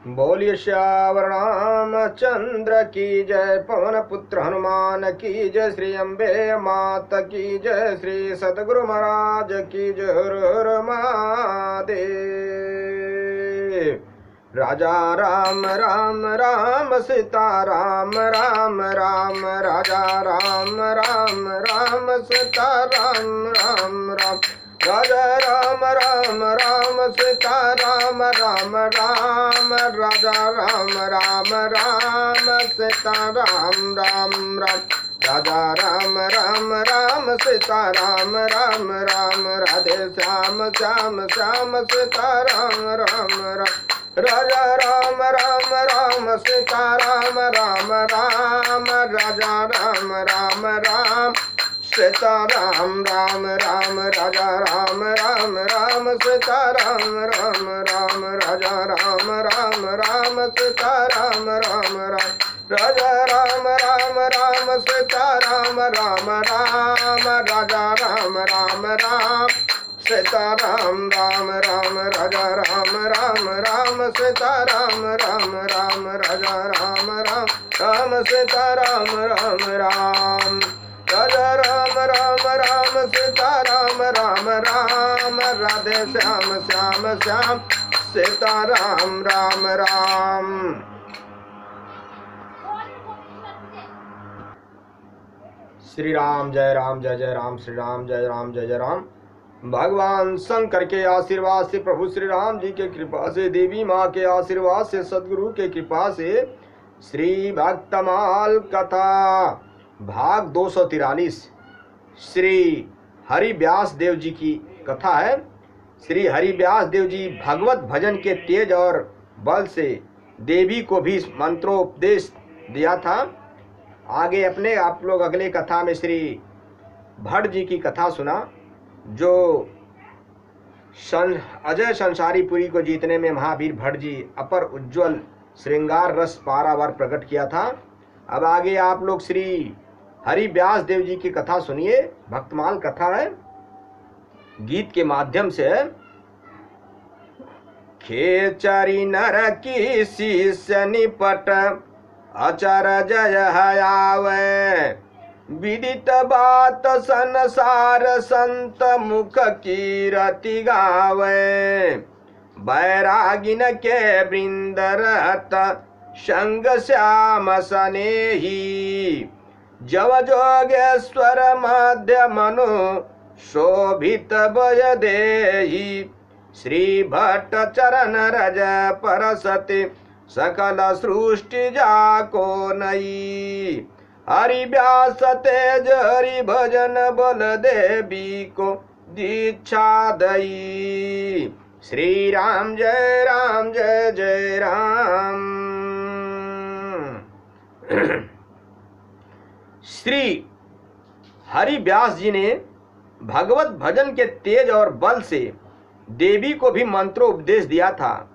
बोलिए श्यावर रामचंद्र की जय, पवन पुत्र हनुमान की जय, श्री अम्बे मात की जय, श्री सतगुरु महाराज की जय। हर हर महादेव। राजा राम राम राम सीता राम राम राम, राजा राम राम राम सीता राम राम राम, राजा राम राम राम सीता राम राम राम, राजा राम राम राम सीता राम राम राम, राजा राम राम राम सीता राम राम राम, राधे श्याम श्याम श्याम सीता राम राम राम, राजा राम राम राम सीता राम राम राम, राजा राम राम राम सीता राम राम राम, राजा राम राम राम सीता राम राम राम, राजा राम राम राम सीता राम राम राम, राजा राम राम राम सीता राम राम राम, राजा राम राम राम सीता राम राम राम, राजा राम राम राम सीता राम राम राम, राजा राम राम राम सीता राम राम राम, राजा राम राम राम सीता राम राम राम, राधे श्याम श्याम श्याम सीता राम राम राम। श्री राम जय राम जय जय राम, श्री राम जय राम जय जय राम। भगवान शंकर के आशीर्वाद से, प्रभु श्री राम जी के कृपा से, देवी माँ के आशीर्वाद से, सदगुरु के कृपा से, श्री भक्तमाल कथा भाग 243 श्री हरि व्यास देव जी की कथा है। श्री हरि व्यास देव जी भगवत भजन के तेज और बल से देवी को भी मंत्रोपदेश दिया था। आगे अपने आप लोग अगले कथा में श्री भट्ट जी की कथा सुना, जो अजय संसारीपुरी को जीतने में महावीर भट्ट जी अपर उज्जवल श्रृंगार रस पारावार प्रकट किया था। अब आगे आप लोग श्री हरि व्यास देव जी की कथा सुनिए। भक्तमाल कथा है, गीत के माध्यम से। खेचरी नर की शिष्य निपट अचर जय हयावे, विदित बात संसार संत मुख कीरति गावे, बैरागिन के वृंद रहत संग श्याम सनेही, जव जोगेश्वर मध्य मनु शोभित बय देही, श्री भट्ट चरण रज परसति सकल सृष्टि जाको नई, हरि व्यास तेज हरि भजन बल देवी को दीक्षा दई, श्री राम जय जय राम। श्री हरि व्यास जी ने भगवत भजन के तेज और बल से देवी को भी मंत्रोपदेश दिया था।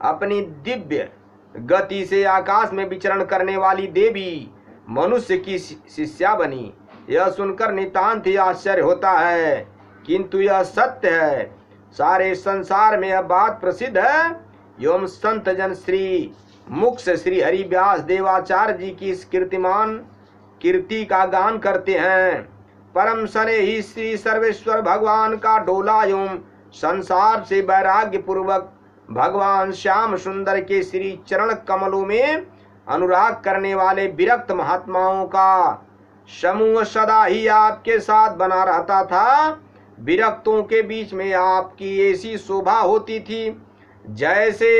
अपनी दिव्य गति से आकाश में विचरण करने वाली देवी मनुष्य की शिष्या बनी। यह सुनकर नितांत ही आश्चर्य होता है, किंतु यह सत्य है। सारे संसार में यह बात प्रसिद्ध है। एवं संत जन श्री मुख से श्री हरि व्यास देवाचार्य जी की इस कीर्तिमान कीर्ति का गान करते हैं। परम सने ही श्री सर्वेश्वर भगवान का डोला एवं संसार से वैराग्य पूर्वक भगवान श्याम सुंदर के श्री चरण कमलों में अनुराग करने वाले विरक्त महात्माओं का समूह सदा ही आपके साथ बना रहता था। विरक्तों के बीच में आपकी ऐसी शोभा होती थी जैसे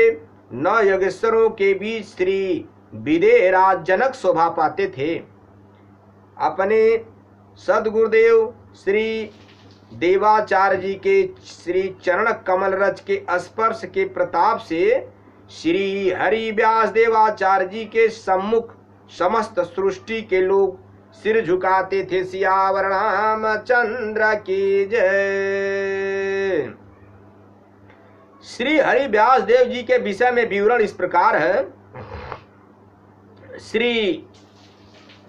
नौ योगेश्वरों के बीच श्री विदेहराज जनक शोभा पाते थे। अपने सदगुरुदेव श्री देवाचार्य जी के श्री चरण कमल रज के स्पर्श के प्रताप से श्री हरि व्यास देवाचार्य जी के सम्मुख समस्त सृष्टि के लोग सिर झुकाते थे। सियावर रामचंद्र की जय। श्री हरि व्यास देव जी के विषय में विवरण इस प्रकार है। श्री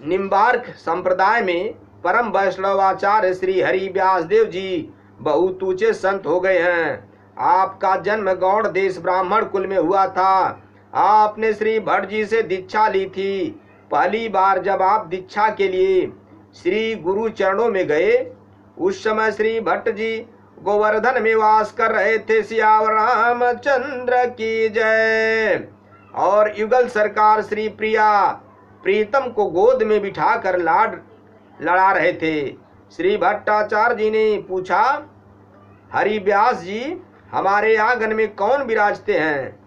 निम्बार्क संप्रदाय में परम वैष्णवाचार्य श्री हरि व्यास देव जी बहुत ऊंचे संत हो गए हैं। आपका जन्म गौड़ देश ब्राह्मण कुल में हुआ था। आपने श्री भट्ट जी से दीक्षा ली थी। पहली बार जब आप दीक्षा के लिए श्री गुरु चरणों में गए, उस समय श्री भट्ट जी गोवर्धन में वास कर रहे थे। सियावर रामचंद्र की जय। और युगल सरकार श्री प्रिया प्रीतम को गोद में बिठाकर लड़ा रहे थे। श्री भट्टाचार्य जी ने पूछा, हरिव्यास जी, हमारे आंगन में कौन विराजते हैं?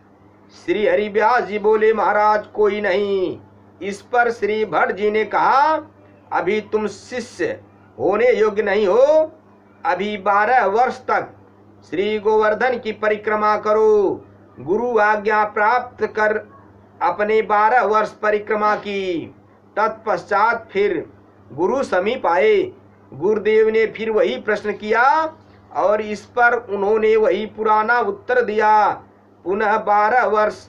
श्री हरिव्यास जी बोले, महाराज कोई नहीं। इस पर श्री भट्ट जी ने कहा, अभी तुम शिष्य होने योग्य नहीं हो। अभी 12 वर्ष तक श्री गोवर्धन की परिक्रमा करो। गुरु आज्ञा प्राप्त कर अपने 12 वर्ष परिक्रमा की। तत्पश्चात फिर गुरु समीप आए। गुरुदेव ने फिर वही प्रश्न किया और इस पर उन्होंने वही पुराना उत्तर दिया। पुनः 12 वर्ष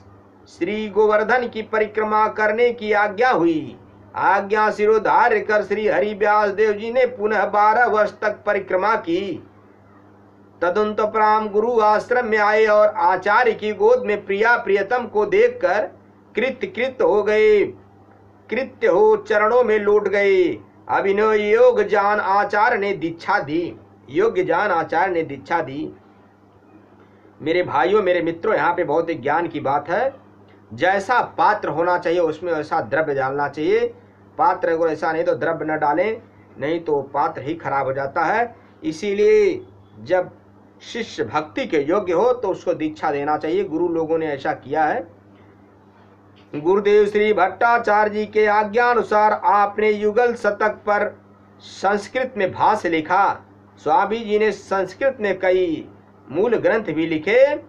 श्री गोवर्धन की परिक्रमा करने की आज्ञा हुई। आज्ञा शिरोधार्य कर श्री हरिव्यास देव जी ने पुनः 12 वर्ष तक परिक्रमा की। तदुपरांत गुरु आश्रम में आए और आचार्य की गोद में प्रिया प्रियतम को देखकर कृत्य हो चरणों में लौट गए। अभिनव योग जान आचार्य ने दीक्षा दी। योग्य जान आचार्य ने दीक्षा दी। मेरे भाइयों, मेरे मित्रों, यहाँ पे बहुत ही ज्ञान की बात है। जैसा पात्र होना चाहिए उसमें वैसा द्रव्य डालना चाहिए। पात्र को ऐसा नहीं तो द्रव्य न डालें, नहीं तो पात्र ही खराब हो जाता है। इसीलिए जब शिष्य भक्ति के योग्य हो तो उसको दीक्षा देना चाहिए। गुरु लोगों ने ऐसा किया है। गुरुदेव श्री भट्टाचार्य जी के आज्ञानुसार आपने युगल शतक पर संस्कृत में भाष्य लिखा। स्वामी जी ने संस्कृत में कई मूल ग्रंथ भी लिखे।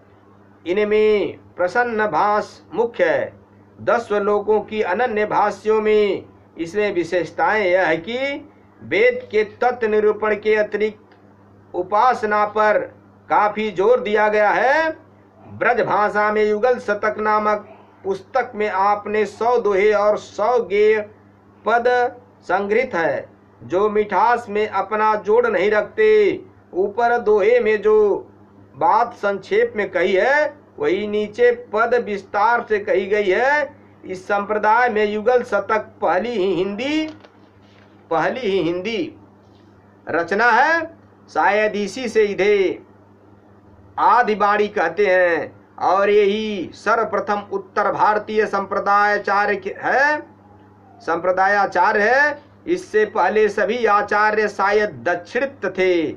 इनमें प्रसन्न भाष्य मुख्य है। 10 श्लोकों की अनन्य भाष्यों में इसमें विशेषताएं यह है कि वेद के तत्व निरूपण के अतिरिक्त उपासना पर काफी जोर दिया गया है। ब्रज भाषा में युगल शतक नामक पुस्तक में आपने 100 दोहे और 100 गेय पद संग्रहित है, जो मिठास में अपना जोड़ नहीं रखते। ऊपर दोहे में जो बात संक्षेप में कही है वही नीचे पद विस्तार से कही गई है। इस संप्रदाय में युगल शतक पहली ही हिंदी रचना है। शायद इसी से इधे आदि बाणी कहते हैं और यही सर्वप्रथम उत्तर भारतीय संप्रदायाचार्य है। इससे पहले सभी आचार्य शायद दक्षिणित थे।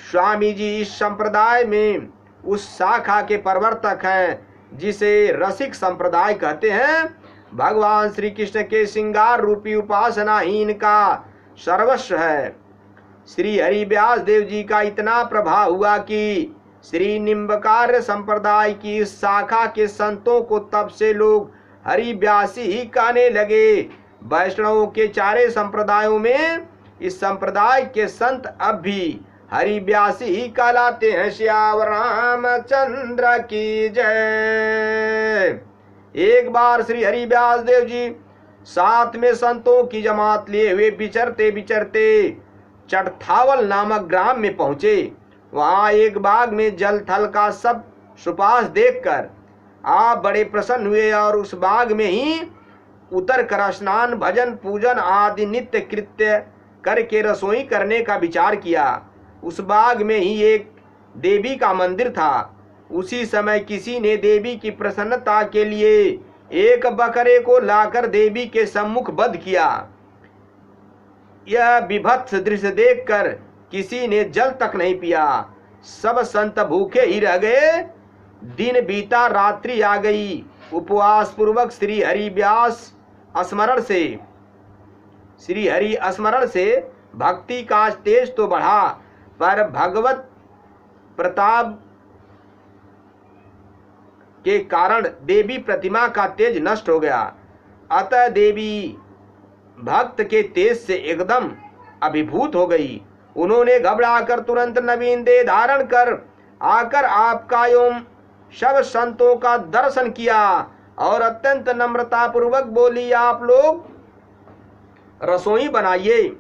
स्वामी जी इस संप्रदाय में उस शाखा के प्रवर्तक हैं जिसे रसिक संप्रदाय कहते हैं। भगवान श्री कृष्ण के श्रृंगार रूपी उपासना ही इनका सर्वस्व है। श्री हरिव्यास देव जी का इतना प्रभाव हुआ कि श्री निम्बकार संप्रदाय की इस शाखा के संतों को तब से लोग हरिव्यासी ही कहने लगे। वैष्णवों के चारे संप्रदायों में इस संप्रदाय के संत अब भी हरिव्यासी ही कहलाते हैं। श्याम रामचंद्र की जय। एक बार श्री हरिव्यास देव जी साथ में संतों की जमात लिए हुए विचरते चटथावल नामक ग्राम में पहुंचे। वहां एक बाग में जल थल का सब सुपास देखकर आप बड़े प्रसन्न हुए और उस बाग में ही उतर कर स्नान भजन पूजन आदि नित्य कृत्य करके रसोई करने का विचार किया। उस बाग में ही एक देवी का मंदिर था। उसी समय किसी ने देवी की प्रसन्नता के लिए एक बकरे को लाकर देवी के सम्मुख वध किया। यह विभत्स दृश्य देखकर किसी ने जल तक नहीं पिया। सब संत भूखे ही रह गए। दिन बीता, रात्रि आ गई। उपवास पूर्वक श्री हरि स्मरण से भक्ति का तेज तो बढ़ा, पर भगवत प्रताप के कारण देवी प्रतिमा का तेज नष्ट हो गया। अतः देवी भक्त के तेज से एकदम अभिभूत हो गई। उन्होंने घबराकर तुरंत नवीन देह धारण कर आकर आपका एवं सब संतों का दर्शन किया और अत्यंत नम्रता पूर्वक बोली, आप लोग रसोई बनाइए,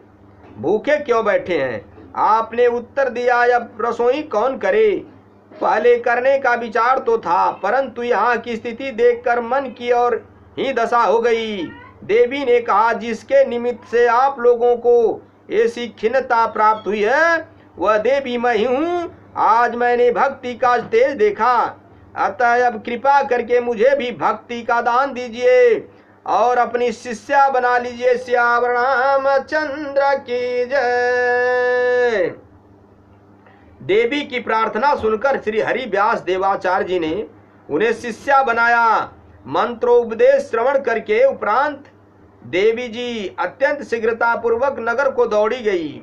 भूखे क्यों बैठे हैं? आपने उत्तर दिया, अब रसोई कौन करे? पहले करने का विचार तो था, परंतु यहाँ की स्थिति देखकर मन की और ही दशा हो गई। देवी ने कहा, जिसके निमित्त से आप लोगों को ऐसी खिन्नता प्राप्त हुई है वह देवी मैं ही हूँ। आज मैंने भक्ति का तेज देखा, अतः अब कृपा करके मुझे भी भक्ति का दान दीजिए और अपनी शिष्या बना लीजिए। श्याम रामचंद्र की जय। देवी की प्रार्थना सुनकर श्री हरि व्यास देवाचार्य जी ने उन्हें शिष्या बनाया। मंत्रोपदेश श्रवण करके उपरांत देवी जी अत्यंत शीघ्रता पूर्वक नगर को दौड़ी गई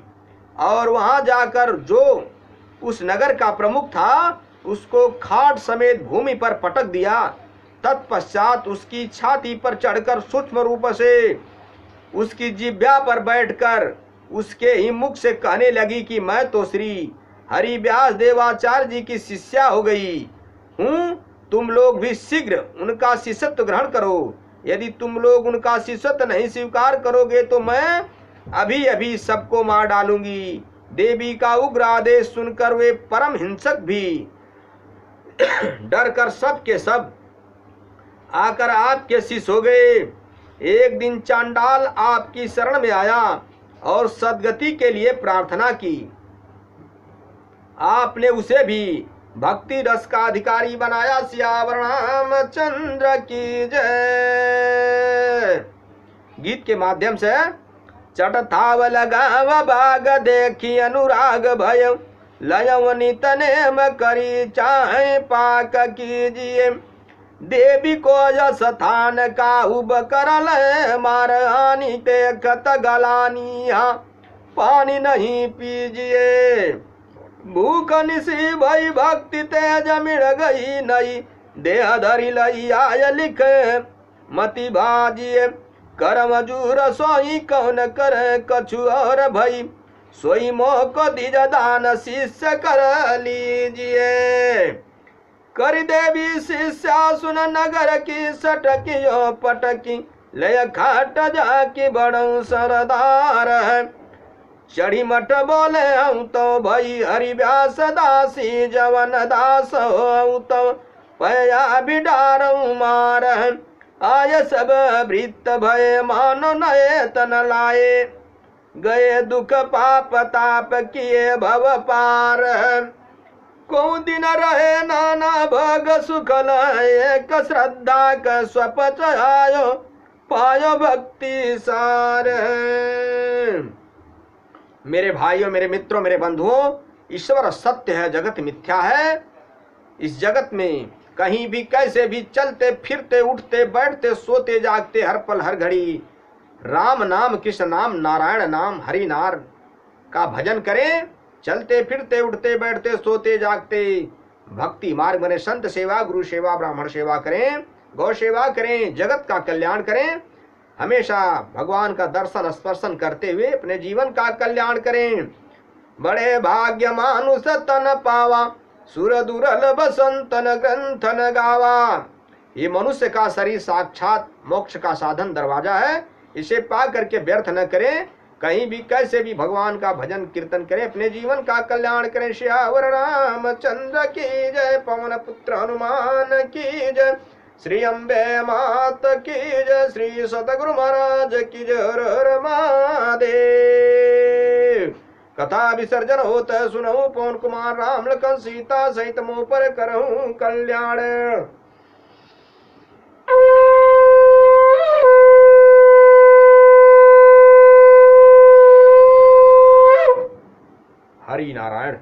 और वहां जाकर जो उस नगर का प्रमुख था उसको खाट समेत भूमि पर पटक दिया। तत्पश्चात उसकी छाती पर चढ़कर सूक्ष्म रूप से उसकी जिह्वा पर बैठकर उसके ही मुख से कहने लगी कि मैं तो श्री हरि व्यास देवाचार्य जी की शिष्या हो गई हूँ, तुम लोग भी शीघ्र उनका शिष्यत्व ग्रहण करो। यदि तुम लोग उनका शिष्यत्व नहीं स्वीकार करोगे तो मैं अभी अभी सबको मार डालूंगी। देवी का उग्र आदेश सुनकर वे परम हिंसक भी डर कर सब के सब आकर आपके शिष्य हो गए। एक दिन चांडाल आपकी शरण में आया और सद्गति के लिए प्रार्थना की। आपने उसे भी भक्ति रस का अधिकारी बनाया। श्याम रामचंद्र की जय। गीत के माध्यम से चटथाव लगाव बाग देखी अनुराग भय लयव नितनेम करी चाहे पाक कीजिए। देवी को यश स्थान काहुब करल मार हानि ते खत गलानिया पानी नहीं पीजिए। भूख निसी भई भक्ति तेज मिढ़ गई नई देह धरी लई आय लिख मति भाजिए। करम जूर सोई कौन कर कछु और भई सोई मोह को दिज दान शिष्य कर लीजिए। कर देवी शिष्या सुन नगर की सटकी पटकी ले खाट जाकी बड़ऊ सरदार है। चढ़ी मठ बोले हूँ तो भई हरि व्यास दासी जवन दास हो तो पया बिडारू मार। आय सब भृत भय मानो नए तन लाए गए दुख पाप ताप किए भव पार। को दिन रहे नाना भग सुख एक श्रद्धा का स्वपच आयो पायो भक्ति सार। मेरे भाइयों, मेरे मित्रों, मेरे बंधुओं, ईश्वर सत्य है, जगत मिथ्या है। इस जगत में कहीं भी कैसे भी चलते फिरते उठते बैठते सोते जागते हर पल हर घड़ी राम नाम कृष्ण नाम नारायण नाम हरि नार का भजन करें। चलते फिरते उठते बैठते सोते जागते भक्ति मार्ग बने संत सेवा गुरु सेवा ब्राह्मण सेवा करें, गौ सेवा करें, जगत का कल्याण करें। हमेशा भगवान का दर्शन स्पर्शन करते हुए अपने जीवन का कल्याण करें। बड़े भाग्य मानुष तन पावा सुर दुर्लभ संतन ग्रंथन गावा। ये मनुष्य का शरीर साक्षात मोक्ष का साधन दरवाजा है। इसे पा करके व्यर्थ न करें। कहीं भी कैसे भी भगवान का भजन कीर्तन करें, अपने जीवन का कल्याण करें। श्यावर रामचंद्र की जय, पवन पुत्र हनुमान की जय, श्री अम्बे मात की जय, श्री सतगुरु महाराज की जय। हर हर महादेव। कथा विसर्जन होत सुनऊ पवन कुमार राम लखन सीता सहित मुँह पर करहूँ कल्याण। हरि नारायण।